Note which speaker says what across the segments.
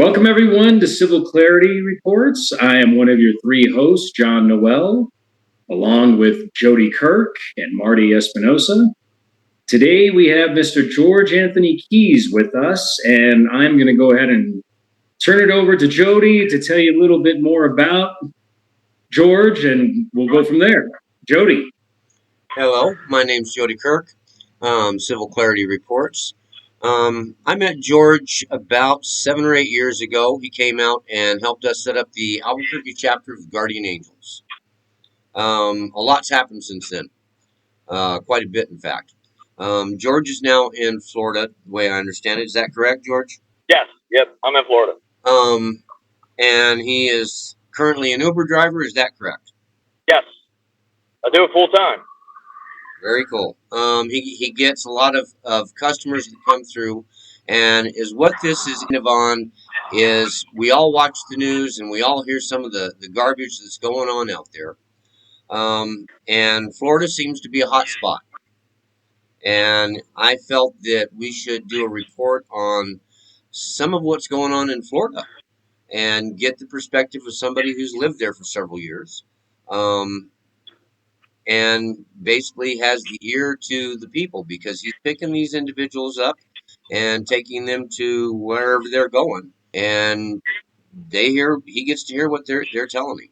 Speaker 1: Welcome, everyone, to Civil Clarity Reports. I am one of your three hosts, John Noel, along with Jody Kirk and Marty Espinosa. Today, we have Mr. George Anthony Keys with us, and I'm going to go ahead and turn it over to Jody to tell you a little bit more about George, and we'll go from there. Jody.
Speaker 2: Hello, my name's Jody Kirk, Civil Clarity Reports. I met George about 7 or 8 years ago. He came out and helped us set up the Albuquerque chapter of the Guardian Angels. A lot's happened since then, quite a bit, in fact. George is now in Florida, the way I understand it. Is that correct, George?
Speaker 3: Yes, yep, I'm in Florida.
Speaker 2: And he is currently an Uber driver. Is that correct?
Speaker 3: Yes, I do it full time.
Speaker 2: Very cool. He gets a lot of customers that come through, and is what this is kind of on is we all watch the news and we all hear some of the garbage that's going on out there. And Florida seems to be a hot spot. And I felt that we should do a report on some of what's going on in Florida and get the perspective of somebody who's lived there for several years. And basically has the ear to the people because he's picking these individuals up and taking them to wherever they're going, and he gets to hear what they're telling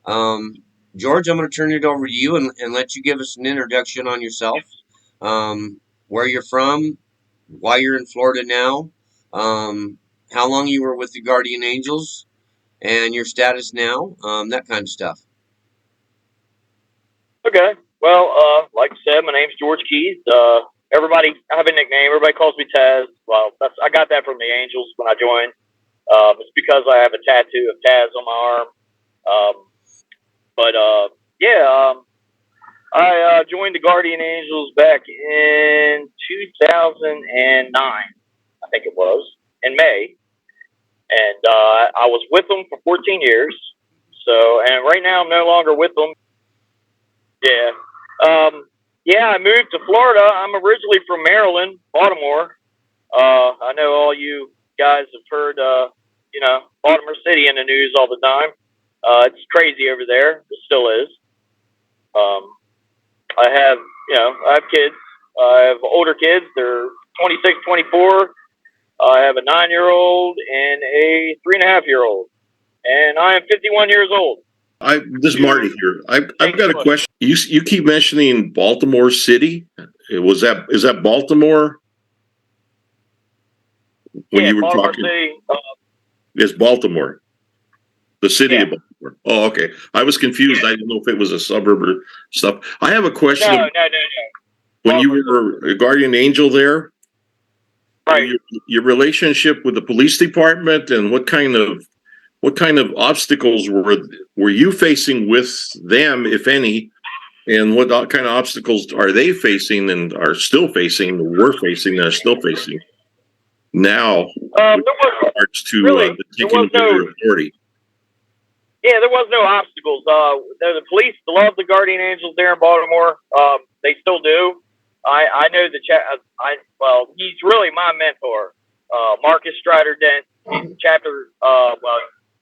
Speaker 2: him. George, I'm going to turn it over to you and let you give us an introduction on yourself, where you're from, why you're in Florida now, how long you were with the Guardian Angels, and your status now, that kind of stuff.
Speaker 3: Okay, well, like I said, my name's George Keys. Everybody, I have a nickname. Everybody calls me Taz. Well, I got that from the Angels when I joined. It's because I have a tattoo of Taz on my arm. I joined the Guardian Angels back in 2009, I think it was, in May. And I was with them for 14 years. And right now I'm no longer with them. Yeah. I moved to Florida. I'm originally from Maryland, Baltimore. I know all you guys have heard, Baltimore City in the news all the time. It's crazy over there. It still is. I have kids. I have older kids. They're 26, 24. I have a 9-year-old and a 3.5-year-old. And I am 51 years old.
Speaker 4: This is Marty here. I've got a question. You keep mentioning Baltimore City. Is that Baltimore? When you were
Speaker 3: Baltimore
Speaker 4: talking,
Speaker 3: City.
Speaker 4: it's Baltimore, the city of
Speaker 3: Yeah.
Speaker 4: Baltimore. Oh, okay. I was confused. I didn't know if it was a suburb or stuff. I have a question.
Speaker 3: No.
Speaker 4: When you were a Guardian Angel there,
Speaker 3: right?
Speaker 4: Your relationship with the police department and what kind of obstacles were you facing with them, if any, and what kind of obstacles are they facing and are still facing, were facing, and are still facing now with regards to the taking of your authority?
Speaker 3: Yeah, there was no obstacles. The police love the Guardian Angels there in Baltimore. They still do. I know he's really my mentor, Marcus Strider Dent. He's chapter.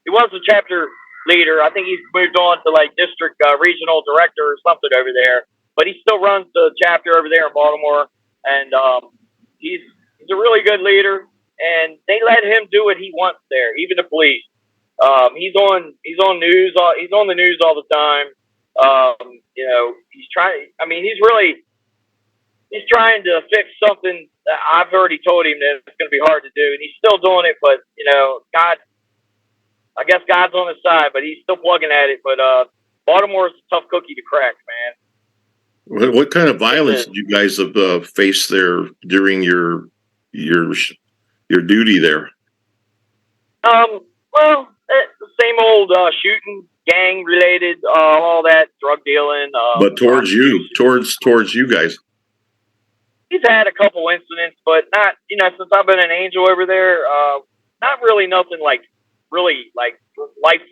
Speaker 3: He was the chapter leader. I think he's moved on to like district regional director or something over there. But he still runs the chapter over there in Baltimore, and he's a really good leader. And they let him do what he wants there, even the police. He's on news. He's on the news all the time. He's trying. I mean, he's trying to fix something that I've already told him that it's going to be hard to do, and he's still doing it. But I guess God's on his side, but he's still plugging at it. But Baltimore's a tough cookie to crack, man.
Speaker 4: What kind of violence did you guys have faced there during your duty there?
Speaker 3: Well, the same old shooting, gang related, all that, drug dealing.
Speaker 4: But towards you guys.
Speaker 3: He's had a couple incidents, but not, since I've been an Angel over there, not really nothing really life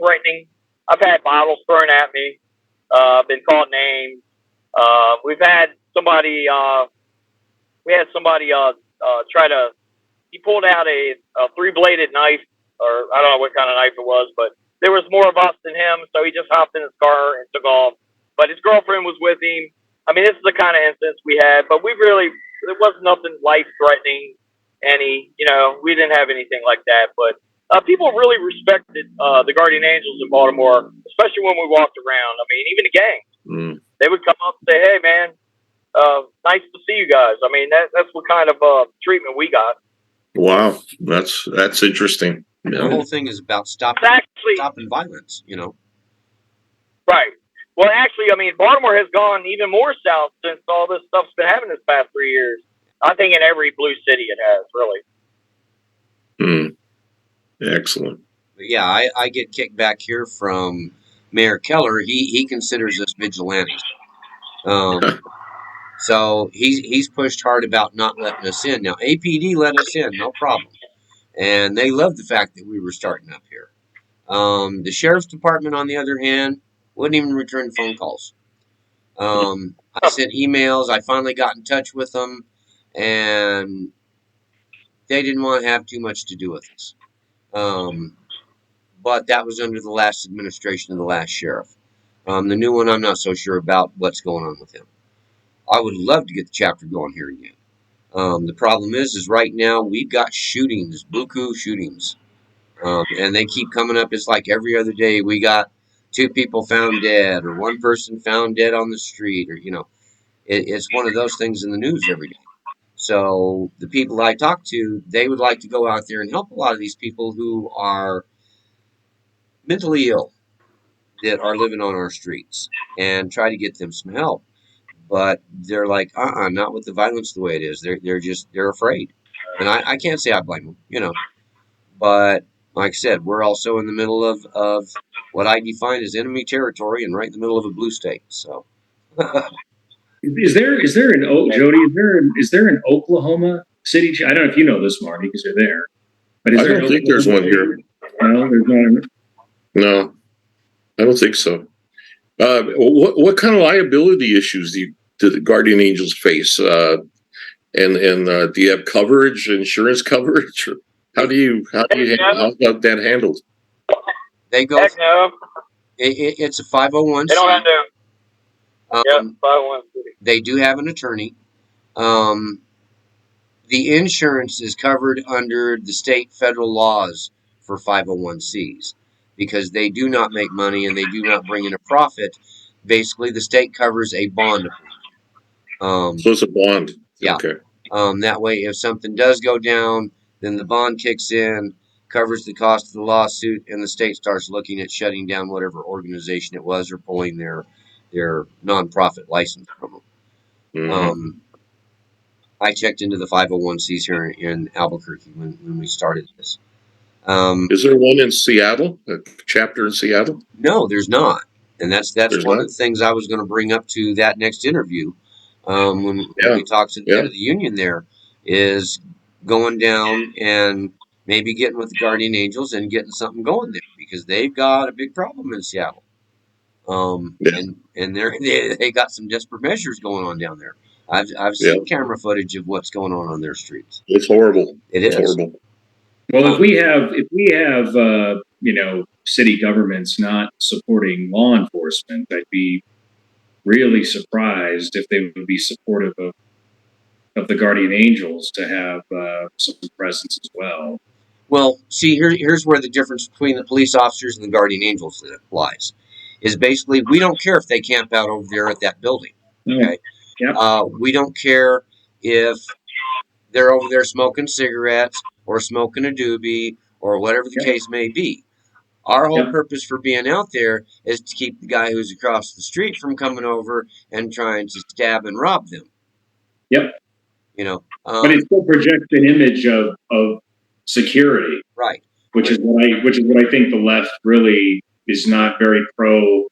Speaker 3: threatening. I've had bottles thrown at me. Been called names. We've had somebody, try to, he pulled out a 3-bladed knife or I don't know what kind of knife it was, but there was more of us than him, so he just hopped in his car and took off. But his girlfriend was with him. I mean, this is the kind of instance we had, but it was nothing life threatening. We didn't have anything like that. But people really respected the Guardian Angels in Baltimore, especially when we walked around. I mean, even the gangs, they would come up and say, "Hey, man, nice to see you guys." I mean, that's what kind of treatment we got.
Speaker 4: Wow, that's interesting.
Speaker 2: The whole thing is about stopping violence,
Speaker 3: Right. Well, actually, I mean, Baltimore has gone even more south since all this stuff's been happening this past 3 years. I think in every blue city it has, really.
Speaker 4: Excellent.
Speaker 2: Yeah, I get kicked back here from Mayor Keller. He considers us vigilantes. So he's pushed hard about not letting us in. Now, APD let us in, no problem. And they loved the fact that we were starting up here. The sheriff's department, on the other hand, wouldn't even return phone calls. I sent emails. I finally got in touch with them, and they didn't want to have too much to do with us. But that was under the last administration of the last sheriff. The new one, I'm not so sure about what's going on with him. I would love to get the chapter going here again. The problem is right now we've got shootings, buku shootings. And they keep coming up. It's like every other day we got 2 people found dead or 1 person found dead on the street, or it's one of those things in the news every day. So the people I talk to, they would like to go out there and help a lot of these people who are mentally ill that are living on our streets and try to get them some help. But they're like, not with the violence the way it is. They're afraid. And I can't say I blame them, But like I said, we're also in the middle of what I define as enemy territory and right in the middle of a blue state. So
Speaker 1: Is there an Jody? Is there an Oklahoma City? I don't know if you know this, Marty, because you're there. But
Speaker 4: I don't think there's one here.
Speaker 1: No, there's not.
Speaker 4: No, I don't think so. What kind of liability issues do the Guardian Angels face? And do you have coverage, insurance coverage? How's that handled?
Speaker 2: They go.
Speaker 3: Heck no.
Speaker 2: It's a 501c.
Speaker 3: They don't have to. 501c.
Speaker 2: They do have an attorney. The insurance is covered under the state federal laws for 501cs because they do not make money and they do not bring in a profit. Basically, the state covers a bond.
Speaker 4: So it's a bond.
Speaker 2: Yeah.
Speaker 4: Okay.
Speaker 2: That way, if something does go down, then the bond kicks in, covers the cost of the lawsuit, and the state starts looking at shutting down whatever organization it was or pulling their nonprofit license from them.
Speaker 4: Mm-hmm.
Speaker 2: I checked into the 501cs here in Albuquerque when we started this.
Speaker 4: Is there one in Seattle? A chapter in Seattle?
Speaker 2: No, there's not, and that's one of the things I was going to bring up to that next interview. When we talked to the head of the union, there is going down and maybe getting with the Guardian Angels and getting something going there because they've got a big problem in Seattle. And they got some desperate measures going on down there. I've seen camera footage of what's going on their streets.
Speaker 4: It's horrible.
Speaker 2: It's
Speaker 4: horrible.
Speaker 1: Well, if we have city governments not supporting law enforcement, I'd be really surprised if they would be supportive of the Guardian Angels to have some presence as well.
Speaker 2: Well, see, here's where the difference between the police officers and the Guardian Angels lies. Is basically we don't care if they camp out over there at that building. Okay.
Speaker 1: Yep.
Speaker 2: We don't care if they're over there smoking cigarettes or smoking a doobie or whatever the case may be. Our whole purpose for being out there is to keep the guy who's across the street from coming over and trying to stab and rob them.
Speaker 1: Yep.
Speaker 2: But
Speaker 1: it still projects an image of security,
Speaker 2: right?
Speaker 1: Which is what I think the left really is not very pro.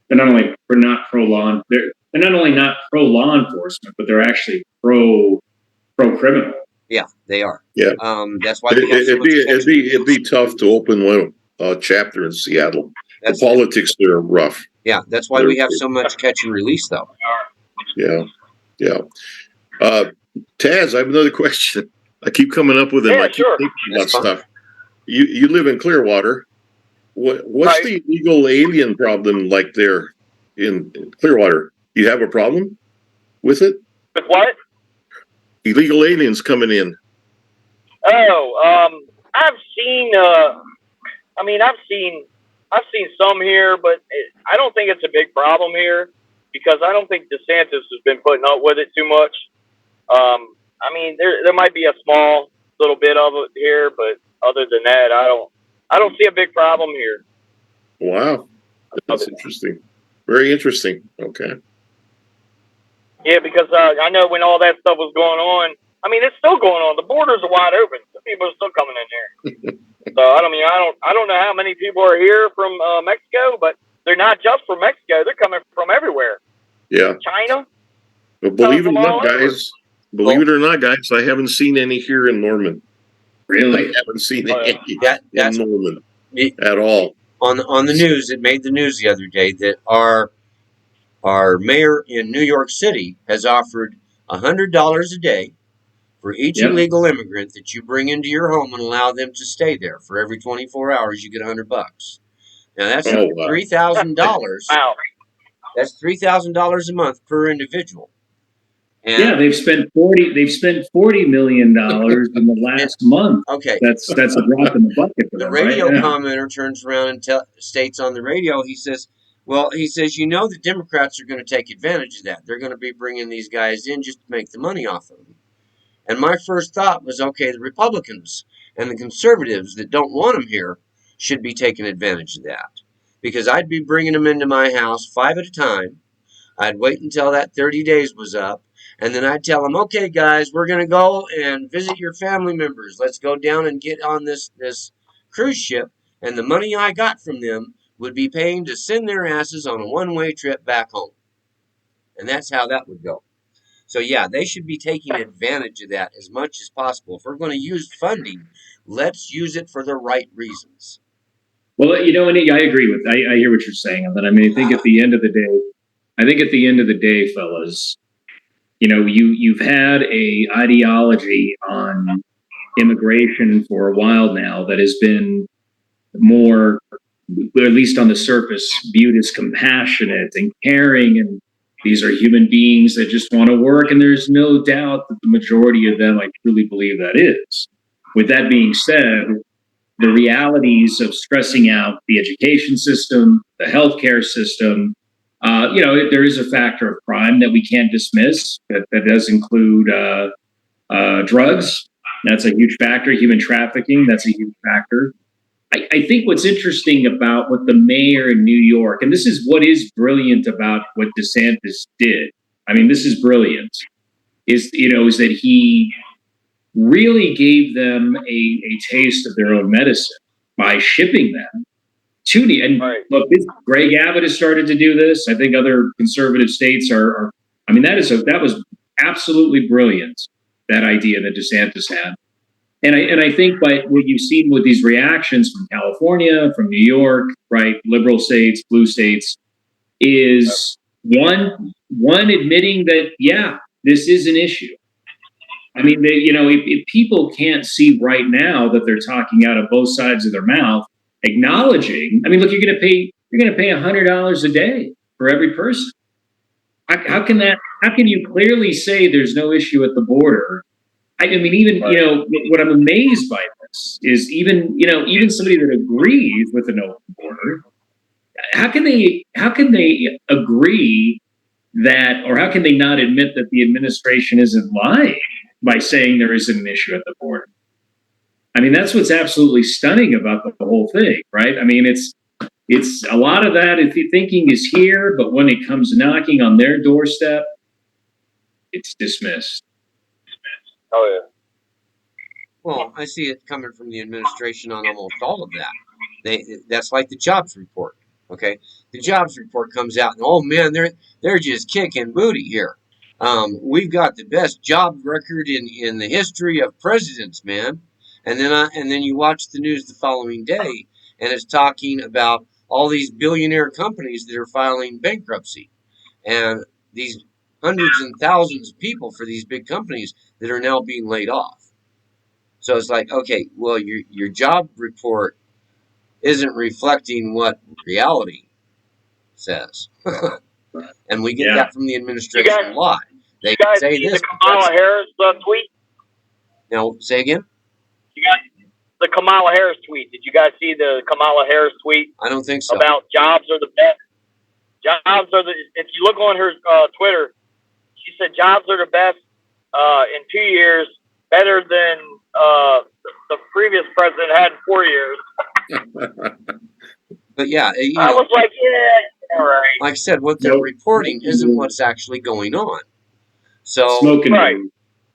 Speaker 1: They're not only not pro law. They're not only not pro law enforcement, but they're actually pro criminal.
Speaker 2: Yeah, they are.
Speaker 4: Yeah.
Speaker 2: That's why
Speaker 4: it'd be tough to open a chapter in Seattle. The politics there are rough.
Speaker 2: Yeah, that's why we have so much catch and release, though.
Speaker 4: Yeah. Taz, I have another question. I keep coming up with it.
Speaker 3: Yeah,
Speaker 4: I keep thinking about stuff. you live in Clearwater. What's
Speaker 3: Right.
Speaker 4: the illegal alien problem like there in Clearwater? You have a problem with it?
Speaker 3: With what?
Speaker 4: Illegal aliens coming in.
Speaker 3: Oh, I've seen. I mean, I've seen some here, but I don't think it's a big problem here because I don't think DeSantis has been putting up with it too much. I mean, there might be a small little bit of it here, but other than that, I don't see a big problem here.
Speaker 4: Wow, that's interesting. Very interesting. Okay.
Speaker 3: Yeah, because I know when all that stuff was going on. I mean, it's still going on. The borders are wide open. Some people are still coming in here. So I don't know how many people are here from Mexico, but they're not just from Mexico. They're coming from everywhere.
Speaker 4: Yeah.
Speaker 3: China.
Speaker 4: But believe it or not, guys, I haven't seen any here in Norman.
Speaker 1: Really?
Speaker 4: I haven't seen any
Speaker 2: That's
Speaker 4: in Norman at all.
Speaker 2: On the news. It made the news the other day that our mayor in New York City has offered $100 a day for each illegal immigrant that you bring into your home and allow them to stay there. For every 24 hours, you get $100. Now that's $3,000.
Speaker 3: Wow.
Speaker 2: That's $3,000 a month per individual.
Speaker 1: And yeah, they've spent $40 million in the last month.
Speaker 2: Okay,
Speaker 1: that's a drop in the bucket for
Speaker 2: the
Speaker 1: them,
Speaker 2: radio
Speaker 1: right?
Speaker 2: commenter turns around and states on the radio. He says, you know, the Democrats are going to take advantage of that. They're going to be bringing these guys in just to make the money off of them. And my first thought was, okay, the Republicans and the conservatives that don't want them here should be taking advantage of that, because I'd be bringing them into my house 5 at a time. I'd wait until that 30 days was up, and then I'd tell them, okay, guys, we're going to go and visit your family members. Let's go down and get on this cruise ship, and the money I got from them would be paying to send their asses on a one-way trip back home. And that's how that would go. So, yeah, they should be taking advantage of that as much as possible. If we're going to use funding, let's use it for the right reasons.
Speaker 1: Well, you know, and I agree with. I hear what you're saying, and then I mean, I think at the end of the day, fellas, you know, you've had a ideology on immigration for a while now that has been more, or at least on the surface, viewed as compassionate and caring, and these are human beings that just want to work, and there's no doubt that the majority of them, I truly believe that is. With that being said, the realities of stressing out the education system, the healthcare system, you know, there is a factor of crime that we can't dismiss. That does include drugs. That's a huge factor. Human trafficking. That's a huge factor. I think what's interesting about what the mayor in New York, and this is what is brilliant about what DeSantis did. I mean, this is brilliant. Is that he really gave them a taste of their own medicine by shipping them to the. And look, Greg Abbott has started to do this. I think other conservative states are. I mean, that was absolutely brilliant. That idea that DeSantis had. And I think by what you've seen with these reactions from California, from New York, right, liberal states, blue states, is one admitting that, yeah, this is an issue. I mean, if people can't see right now that they're talking out of both sides of their mouth, acknowledging, I mean, look, you're going to pay $100 a day for every person. How can you clearly say there's no issue at the border? I mean, even, what I'm amazed by this is even somebody that agrees with an open border, how can they agree that, or how can they not admit that the administration isn't lying by saying there isn't an issue at the border? I mean, that's what's absolutely stunning about the whole thing, right? I mean, it's a lot of that if thinking is here, but when it comes knocking on their doorstep, it's dismissed.
Speaker 3: Oh, yeah.
Speaker 2: Well, I see it coming from the administration on almost all of that. That's like the jobs report. Okay, the jobs report comes out, and oh man, they're just kicking booty here. We've got the best job record in the history of presidents, man. And then you watch the news the following day, and it's talking about all these billionaire companies that are filing bankruptcy, and these hundreds and thousands of people for these big companies that are now being laid off. So it's like, okay, well, your job report isn't reflecting what reality says. And we get
Speaker 1: Yeah.
Speaker 2: that from the
Speaker 3: You
Speaker 2: administration
Speaker 3: guys,
Speaker 2: a lot. They
Speaker 3: you guys
Speaker 2: say
Speaker 3: see the
Speaker 2: this, but
Speaker 3: Kamala
Speaker 2: that's,
Speaker 3: Harris tweet?
Speaker 2: now, say again?
Speaker 3: You guys, the Kamala Harris tweet. Did you guys see the Kamala Harris tweet
Speaker 2: I don't think so.
Speaker 3: about jobs are the best? Jobs are the. If you look on her Twitter, she said jobs are the best in 2 years, better than the previous president had in 4 years.
Speaker 2: But yeah,
Speaker 3: I was like, yeah, all right.
Speaker 2: like I said, what they're
Speaker 1: Nope.
Speaker 2: reporting isn't what's actually going on. So,
Speaker 1: Smoking.
Speaker 3: Right.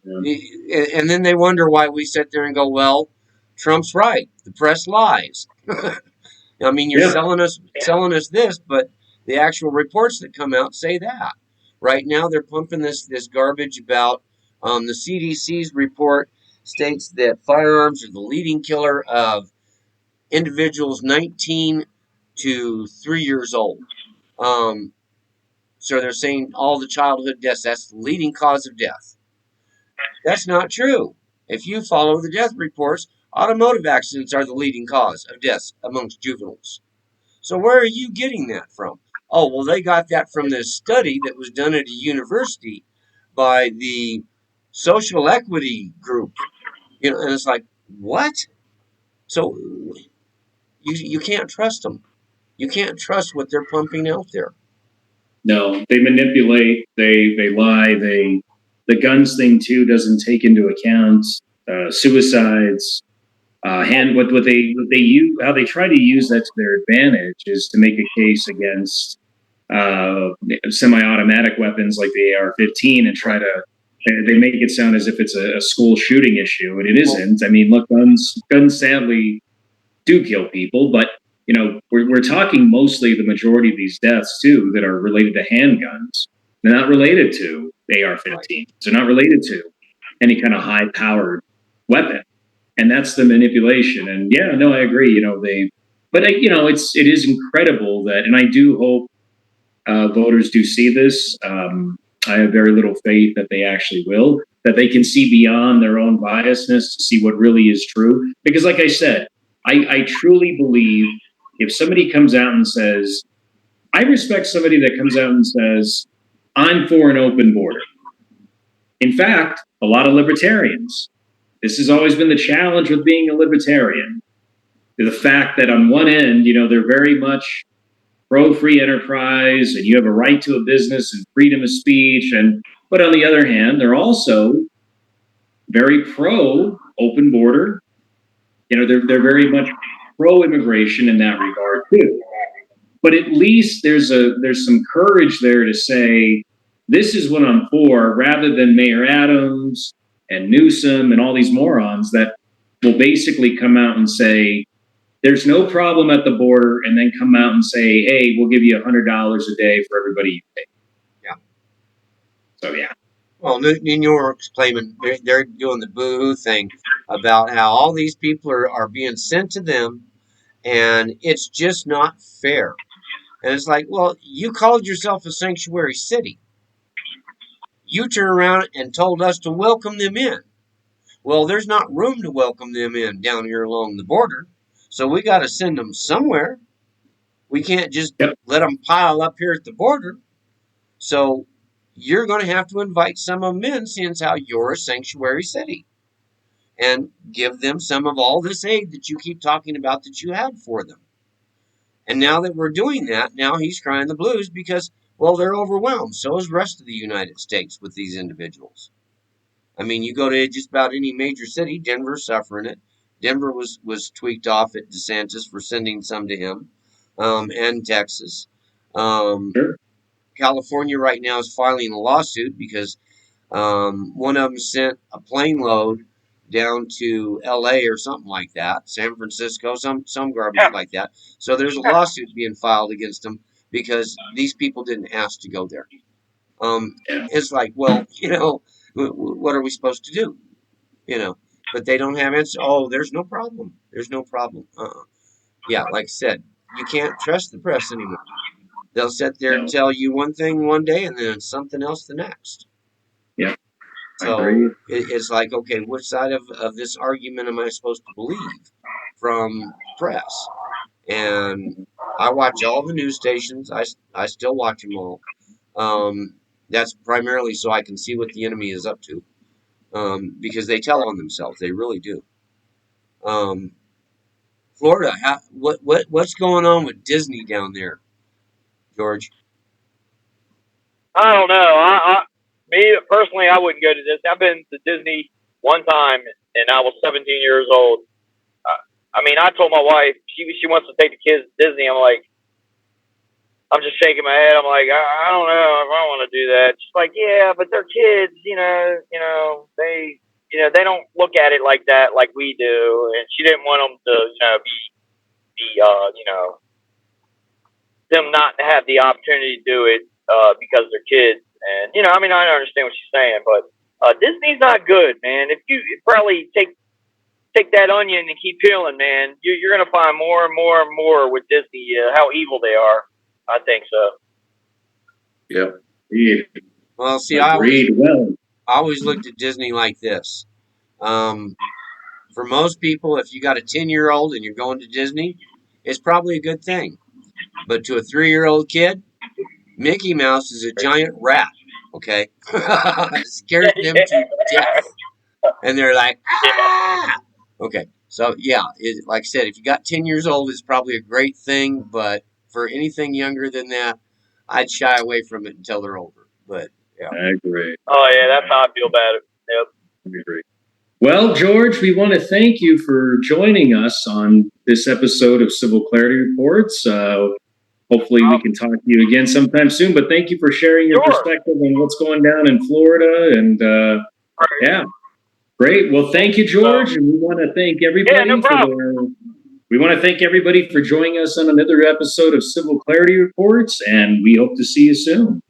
Speaker 2: and then they wonder why we sit there and go, well, Trump's right. The press lies. I mean, you're
Speaker 1: Yeah.
Speaker 2: selling us this, but the actual reports that come out say that. Right now, they're pumping this garbage about the CDC's report states that firearms are the leading killer of individuals 19 to 3 years old. So they're saying all the childhood deaths, that's the leading cause of death. That's not true. If you follow the death reports, automotive accidents are the leading cause of deaths amongst juveniles. So where are you getting that from? Oh, well, they got that from this study that was done at a university by the social equity group. And it's like, what? So you can't trust them. You can't trust what they're pumping out there.
Speaker 1: No, they manipulate, they lie, the guns thing too doesn't take into account suicides. What they use, how they try to use that to their advantage is to make a case against uh, semi-automatic weapons like the AR-15 and try to they make it sound as if it's a school shooting issue, and it isn't. I mean, look, guns sadly do kill people, but we're talking mostly the majority of these deaths too that are related to handguns. They're not related to AR-15s. They're not related to any kind of high-powered weapon, and that's the manipulation. And yeah, no, I agree. But it is incredible that, and I do hope voters do see this. I have very little faith that they actually will, that they can see beyond their own biasness to see what really is true. Because, like I said, I truly believe if somebody comes out and says, I respect somebody that comes out and says, I'm for an open border. In fact, a lot of libertarians, this has always been the challenge with being a libertarian. The fact that on one end, they're very much pro free enterprise and you have a right to a business and freedom of speech, but on the other hand they're also very pro open border. They're very much pro immigration in that regard too, but at least there's some courage there to say this is what I'm for, rather than Mayor Adams and Newsom and all these morons that will basically come out and say there's no problem at the border, and then come out and say, hey, we'll give you $100 a day for everybody you take.
Speaker 2: Yeah.
Speaker 1: So, yeah.
Speaker 2: Well, New York's claiming they're doing the boo-hoo thing about how all these people are being sent to them, and it's just not fair. And it's like, well, you called yourself a sanctuary city. You turn around and told us to welcome them in. Well, there's not room to welcome them in down here along the border, so we got to send them somewhere. We can't just let them pile up here at the border. So you're going to have to invite some of them in, since how you're a sanctuary city, and give them some of all this aid that you keep talking about that you have for them. And now that we're doing that, now he's crying the blues because, well, they're overwhelmed. So is the rest of the United States with these individuals. I mean, you go to just about any major city, Denver's suffering it. Denver was tweaked off at DeSantis for sending some to him, and Texas.
Speaker 1: Sure.
Speaker 2: California right now is filing a lawsuit because one of them sent a plane load down to L.A. or something like that, San Francisco, some garbage like that. So there's a lawsuit being filed against them because these people didn't ask to go there. It's like, well, what are we supposed to do? But they don't have answers. Oh, there's no problem. There's no problem. Yeah, like I said, you can't trust the press anymore. They'll sit there and tell you one thing one day and then something else the next.
Speaker 1: Yeah.
Speaker 2: So it's like, okay, which side of this argument am I supposed to believe from press? And I watch all the news stations. I still watch them all. That's primarily so I can see what the enemy is up to, because they tell on themselves. They really do. Florida, what's going on with Disney down there, George?
Speaker 3: I don't know. Me personally, I wouldn't go to Disney. I've been to Disney one time, and I was 17 years old. I mean, I told my wife she wants to take the kids to Disney. I'm just shaking my head. I'm like, I don't know if I want to do that. She's like, yeah, but they're kids, they don't look at it like that, like we do. And she didn't want them to, them not to have the opportunity to do it, because they're kids. And, I mean, I understand what she's saying, but, Disney's not good, man. If you probably take that onion and keep peeling, man, you're going to find more and more and more with Disney, how evil they are. I think so.
Speaker 4: Yep.
Speaker 1: Yeah.
Speaker 2: Well, see,
Speaker 1: Agreed.
Speaker 2: I always looked at Disney like this. For most people, if you got a 10-year-old and you're going to Disney, it's probably a good thing. But to a 3-year-old kid, Mickey Mouse is a giant rat. Okay, it scares them to death, and they're like, ah. Okay, so yeah, like I said, if you got 10 years old, it's probably a great thing. But for anything younger than that, I'd shy away from it until they're older. But yeah,
Speaker 1: I agree.
Speaker 3: Oh yeah, that's how I feel about it. Yep.
Speaker 1: I agree. Well, George, we want to thank you for joining us on this episode of Civil Clarity Reports. Hopefully we can talk to you again sometime soon, but thank you for sharing your perspective on what's going down in Florida. And yeah, great. Well, thank you, George. And we want to thank everybody.
Speaker 3: Yeah, no problem.
Speaker 1: We want to thank everybody for joining us on another episode of Civil Clarity Reports, and we hope to see you soon.